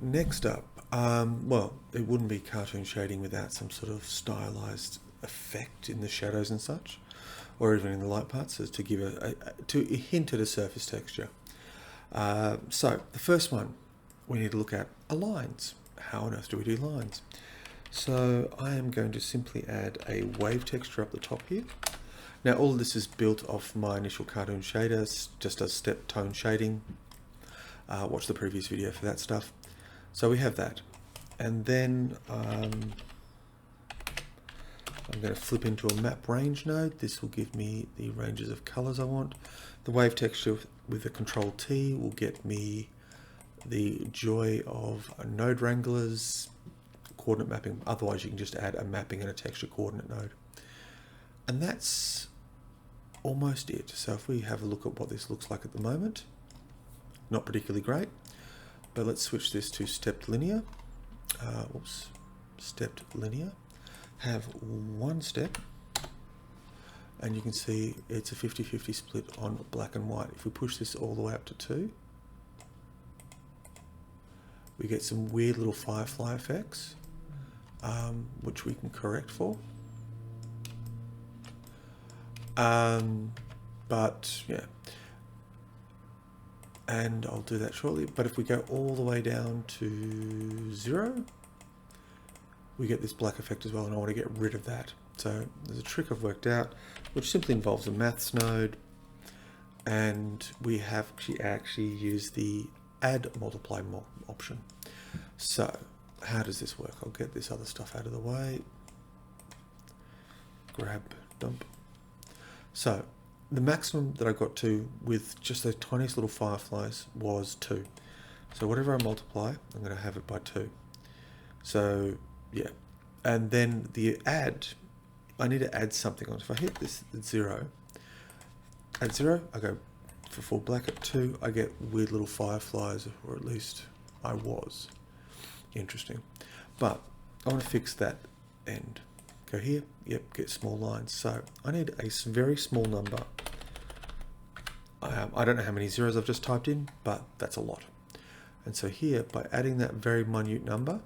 next up, well, it wouldn't be cartoon shading without some sort of stylized effect in the shadows and such, or even in the light parts, as to give to hint at a surface texture. So the first one we need to look at are lines. How on earth do we do lines? So I am going to simply add a wave texture up the top here. Now all of this is built off my initial cartoon shaders, just as step tone shading. Watch the previous video for that stuff. So we have that. And then I'm going to flip into a map range node. This will give me the ranges of colors I want. The wave texture with the Control T will get me the joy of node wranglers, coordinate mapping. Otherwise you can just add a mapping and a texture coordinate node. And that's almost it. So if we have a look at what this looks like at the moment, not particularly great, but let's switch this to stepped linear. Stepped linear. Have one step, and you can see it's a 50-50 split on black and white. If we push this all the way up to 2, we get some weird little firefly effects, which we can correct for. But yeah, and I'll do that shortly. But if we go all the way down to 0, we get this black effect as well, and I want to get rid of that. So there's a trick I've worked out, which simply involves a maths node, and we have actually used the add multiply option. So how does this work? I'll get this other stuff out of the way. Grab, dump. So the maximum that I got to with just those tiniest little fireflies was 2. So whatever I multiply, I'm going to have it by 2. So yeah, and then the add, I need to add something on. If I hit this at 0, at 0 I go for full black. At 2 I get weird little fireflies, or at least I was. Interesting. But I want to fix that end. Go here, yep, get small lines. So I need a very small number. I don't know how many zeros I've just typed in, but that's a lot. And so here, by adding that very minute number,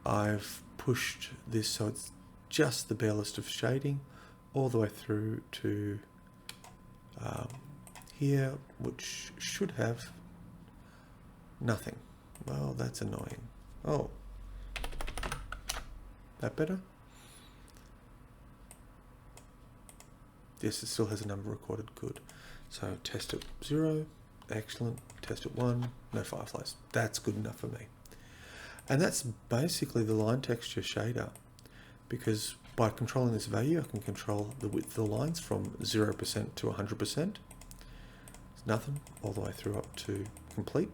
I've pushed this so it's just the barest of shading all the way through to here, which should have nothing. Well, that's annoying. Oh, that better? Yes, it still has a number recorded. Good. So test it 0, excellent. Test it 1, no fireflies. That's good enough for me. And that's basically the line texture shader, because by controlling this value, I can control the width of the lines from 0% to 100%. It's nothing, all the way through up to complete.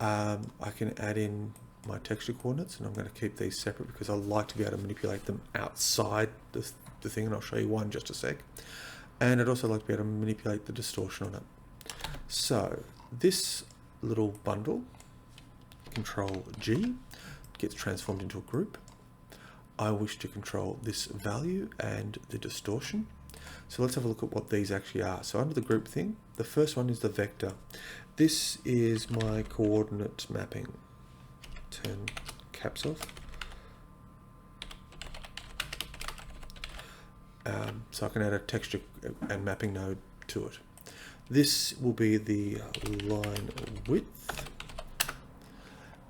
I can add in my texture coordinates, and I'm going to keep these separate because I like to be able to manipulate them outside the thing, and I'll show you one in just a sec. And I'd also like to be able to manipulate the distortion on it. So this little bundle, Control G, gets transformed into a group. I wish to control this value and the distortion. So let's have a look at what these actually are. So under the group thing, the first one is the vector. This is my coordinate mapping. Turn caps off. So I can add a texture and mapping node to it. This will be the line width,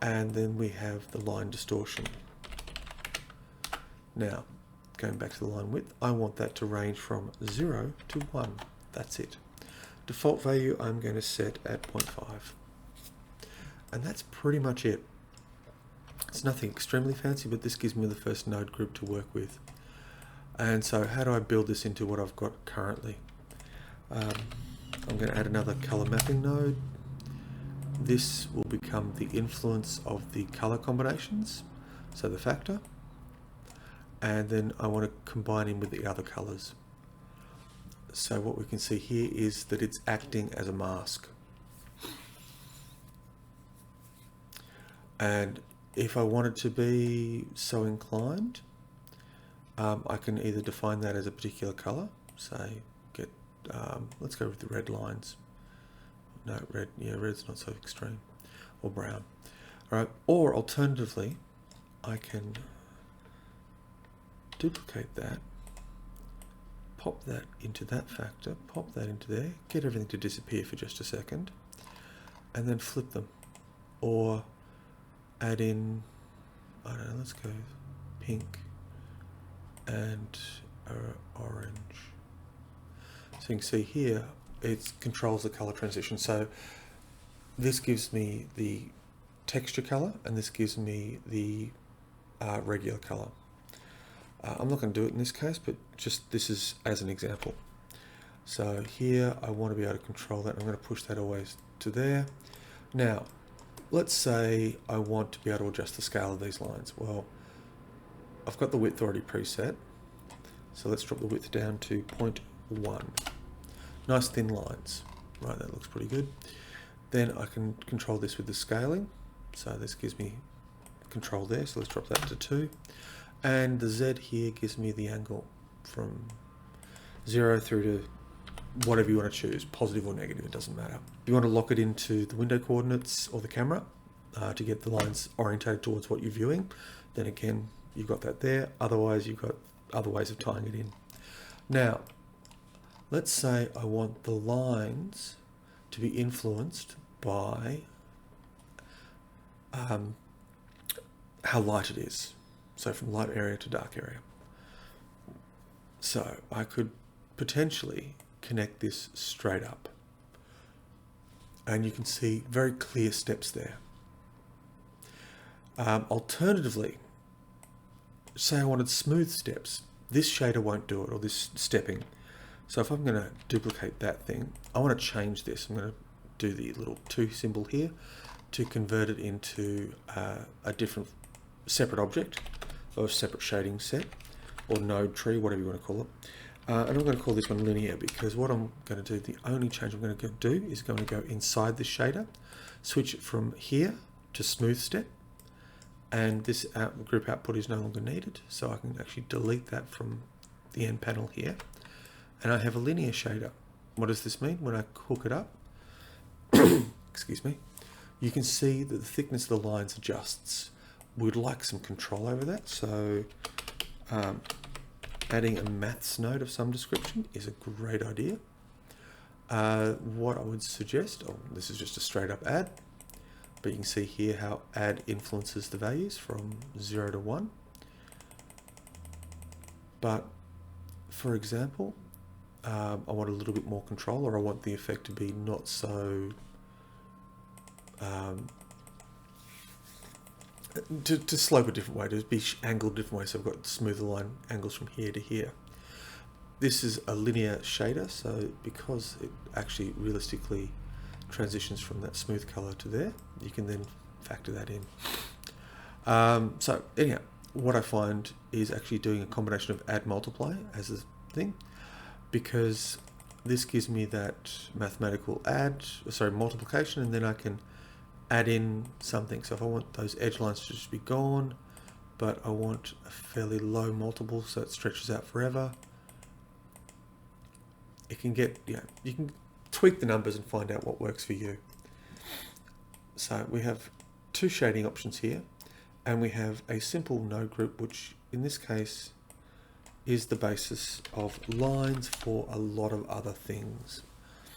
and then we have the line distortion. Now, going back to the line width, I want that to range from 0 to 1. That's it. Default value I'm going to set at 0.5. And that's pretty much it. It's nothing extremely fancy, but this gives me the first node group to work with. And so how do I build this into what I've got currently? I'm going to add another color mapping node. This will become the influence of the color combinations, so the factor. And then I want to combine him with the other colors. So what we can see here is that it's acting as a mask. And if I wanted to be so inclined, I can either define that as a particular color, say let's go with the red lines. No, red, yeah, red's not so extreme, or brown. All right, or alternatively, I can duplicate that, pop that into that factor, pop that into there, get everything to disappear for just a second, and then flip them. Or add in, I don't know, let's go pink and orange. So you can see here, it controls the color transition. So this gives me the texture color, and this gives me the regular color. I'm not going to do it in this case, but just this is as an example. So here I want to be able to control that. I'm going to push that always to there. Now, let's say I want to be able to adjust the scale of these lines. Well, I've got the width already preset. So let's drop the width down to 0.1. Nice thin lines. Right, that looks pretty good. Then I can control this with the scaling. So this gives me control there. So let's drop that to 2. And the Z here gives me the angle from 0 through to whatever you want to choose, positive or negative, it doesn't matter. If you want to lock it into the window coordinates or the camera to get the lines orientated towards what you're viewing, then again, you've got that there. Otherwise, you've got other ways of tying it in. Now, let's say I want the lines to be influenced by how light it is. So from light area to dark area. So I could potentially connect this straight up. And you can see very clear steps there. Alternatively, say I wanted smooth steps. This shader won't do it, or this stepping. So if I'm going to duplicate that thing, I want to change this. I'm going to do the little 2 symbol here to convert it into a different separate object, or a separate shading set, or node tree, whatever you want to call it. And I'm going to call this one linear, because what I'm going to do, the only change I'm going to do is going to go inside this shader, switch it from here to smooth step, and this group output is no longer needed, so I can actually delete that from the end panel here, and I have a linear shader. What does this mean? When I hook it up, excuse me, you can see that the thickness of the lines adjusts. We'd like some control over that, so adding a maths node of some description is a great idea. What I would suggest, this is just a straight up add, but you can see here how add influences the values from 0 to 1. But for example, I want a little bit more control, or I want the effect to be not so to slope a different way, to be angled a different way. So I've got smoother line angles from here to here. This is a linear shader, so because it actually realistically transitions from that smooth color to there, you can then factor that in. So anyhow, what I find is actually doing a combination of add multiply as a thing, because this gives me that mathematical multiplication, and then I can add in something. So if I want those edge lines to just be gone, but I want a fairly low multiple so it stretches out forever, it can get, you can tweak the numbers and find out what works for you. So we have 2 shading options here, and we have a simple node group, which in this case is the basis of lines for a lot of other things.